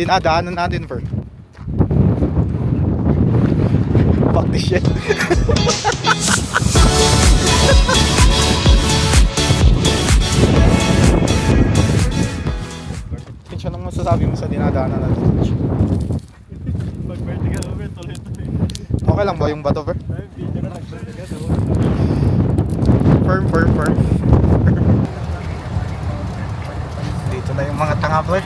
dinadaanan natin, bro. Fuck this shit. Pinch, anong masasabi mo sa dinadaanan natin? Mag-vertical over, tuloy-tuloy. Okay lang ba yung bato, bro? Ay, video na nag-vertical over. Firm. Dito na yung mga tanga, bro.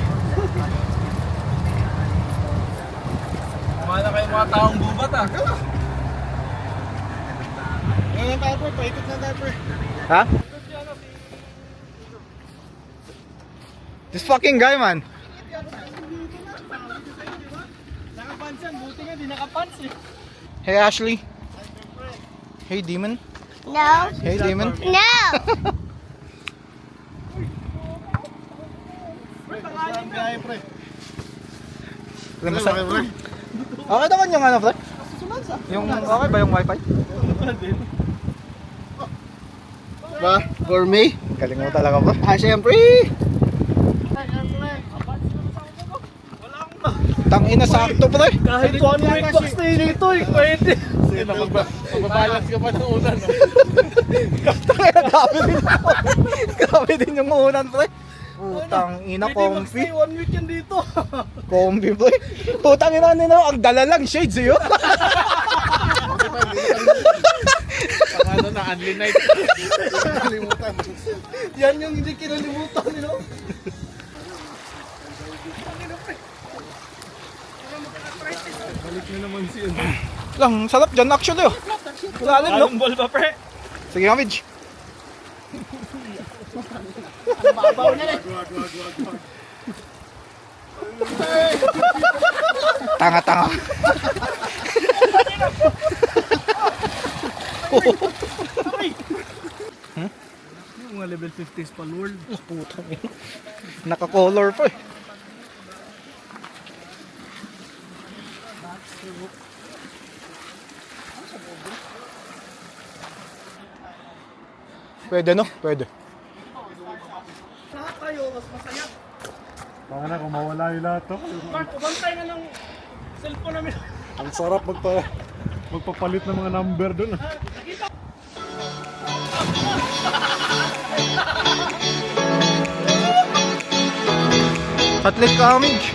Kumala kayo mga taong gubat ah. Ngayon tayo po, paikot na tayo po. Ha? This fucking guy, man. Nakapansan, buti nga di nakapansin. Hey, Ashley. Hey, Demon. No. Hey, Demon. No. Saan biyahe pre? Okay naman yung ano, bro? Yung, okay ba yung wifi? Ba, gourmet? Galing mo talaga, bro. Ah, syempre! Tangina, sakto, bro. Kahit 1 week box na yun ito eh, pwede. Magbabalance ka pa ng unan. Grabe din yung unan, bro. Putang ina, comfy. 1 week yan dito. Comfy, bro. Putang ina nila, ang dala lang, shades, yun. Ano na, only night. Kinalimutan. Yan yung hindi kinalimutan nila. Balik na naman siya. Lang, sarap dyan, actually, oh. Lalim, no? Anong ball ba pre? Sige, Kamij. Mabaw na rin. Tanga. Yung mga level 50s pa world. Putang ina. Naka-color pa, eh. Pwede, no? Pwede. Lahat tayo, mas masaya. Baka na kung mawala yung lahat to. Mark, ubantay na ng cellphone namin. Ang sarap magpapalit ng mga number doon. Patlit ka, Kamij.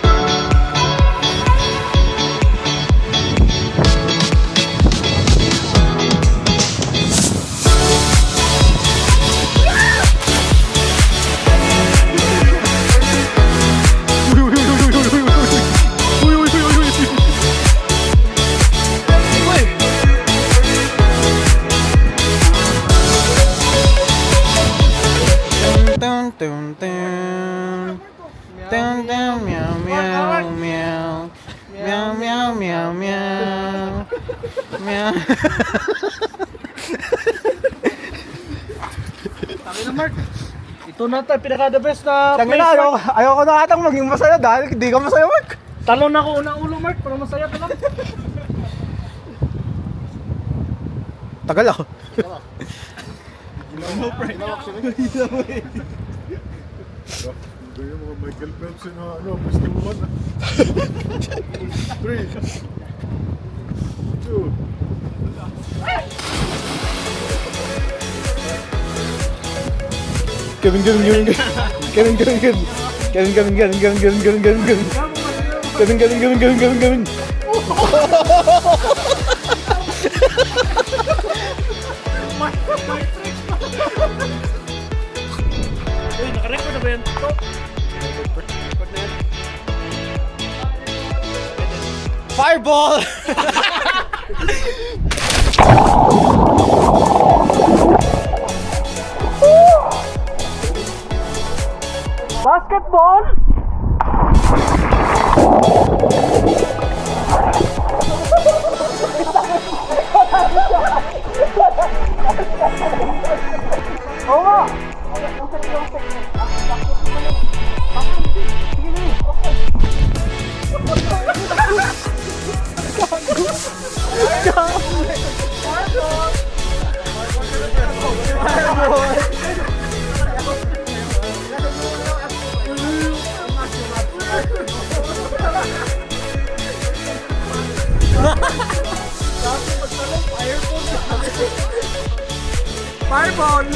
Tangin na Mark. Ito na tayo, pinaka-the best na Tangin na, ayoko na atang maging masaya dahil hindi ka masaya, Mark. Talon ako unang ulo Mark, para masaya ka lang. Tagal ako. No pre. Ganyan mga Michael Phelps na basketball. 3, 2, Kevin. Uy, naka-record na ba yan? Record na yan. Fireball! Basketball? Oo nga! Ball!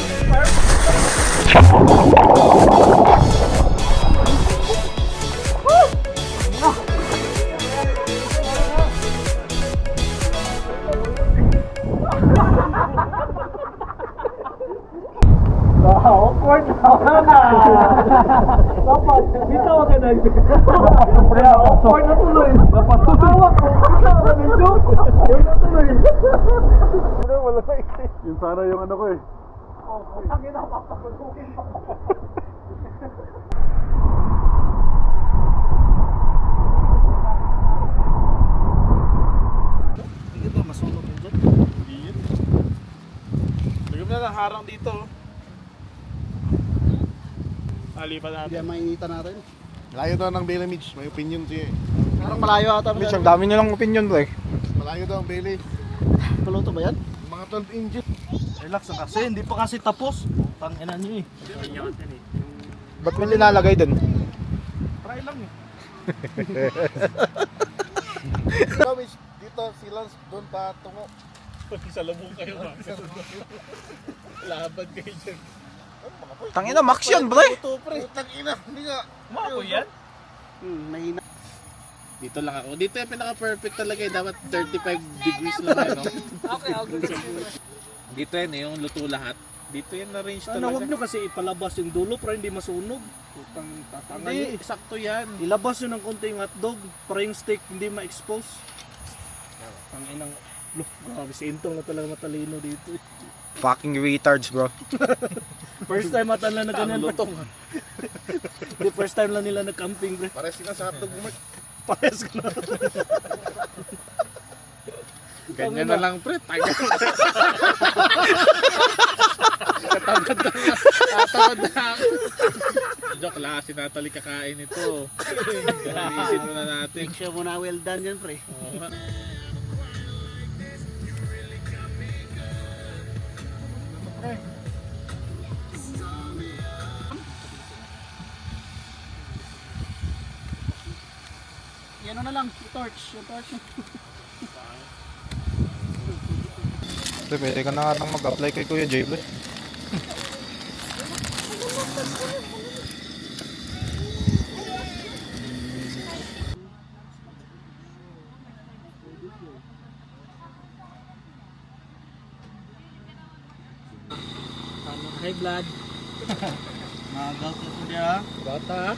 Awkward na. Dapat, bitaw ka na. Awkward na tuloy. Dapat hawak ko. Bitaw ka na joke. Yun na tuloy. Wala na isip. Yun sana yung ano ko eh. Ang ginapapagod. Hindi ba masunog yun dyan? Hindi yun. Lagyan mo na lang harang dito. Alipan natin. Hindi mainitan natin. Malayo daw ng Bailey Mitch. May opinion siya eh. Parang malayo ata. Mitch, ang dami nilang opinion pre. Malayo daw ang Bailey. Paluto ba yan? Mga 12 inches. Relax na kasi, hindi pa kasi tapos. Tangina niyo eh. Ba't may linalagay dun? Try lang eh. Promise, dito si Lance doon pa tungo. Sa labong kayo ba? Laban kayo dyan. Tangina, max yun pre. Ito pre. Putang ina, hindi nga. Mako yan? Mahina. Dito lang ako. Dito yung pinaka-perfect talaga eh. Dapat 35 degrees lang ano. Okay. Dito yan eh, yung luto lahat. Dito yan na-range Ano, huwag talaga. nyo kasi ipalabas yung dulo para hindi masunog. Putang tatanga Hindi, nyo. sakto yan. Ilabas nyo ng konti yung hotdog para yung steak hindi ma-expose. Ang inang, look, grabe si Intong na talaga matalino dito. Fucking retards bro. First time ata na ganyan. lutong. Hindi, first time lang nila nag-camping, pre. Pares sila sa hotdog mo. Pares ko na. Ganyan na lang pre. Tagal. Katamad na nga. Tatamad na ako. Joke lang, si Natalie kakain ito. Isin muna natin. Make sure mo na well done yan, pre. Oo nga. Yan na lang, yung torch. Yung torch. Pre, pwede ka na nga nang mag-apply kay Kuya Jay pre. High blood. Mga-gout na po niya. Bata.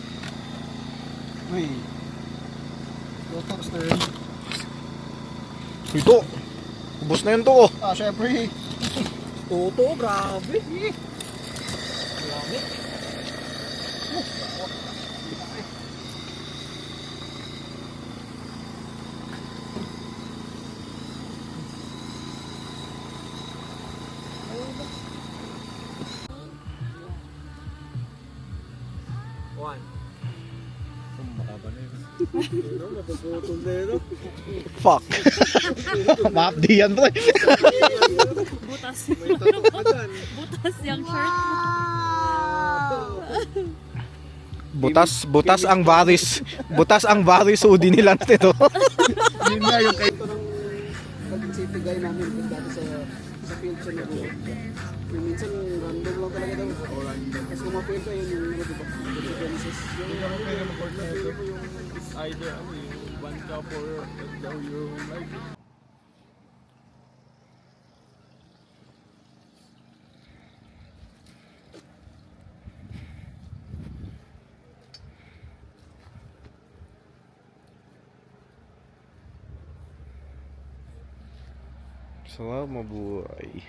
Uy. Botox na yun. Ito. Ubus na yun to oh. Ah, syempre. Toto, grabe. Fuck. Maapdi yan pre. Butas. Butas yung shirt. Butas ang varis. Butas ang varis udi nila nito. Yun nga yung kayo. Pag-city guy namin kung dati sa field siya nag-uot. Yung minsan random lang talaga daw. Tapos kung ma-field ka yun yung ano diba? Yung Genesis. Either ano yung one cup or yung like. Salamat mabuhay.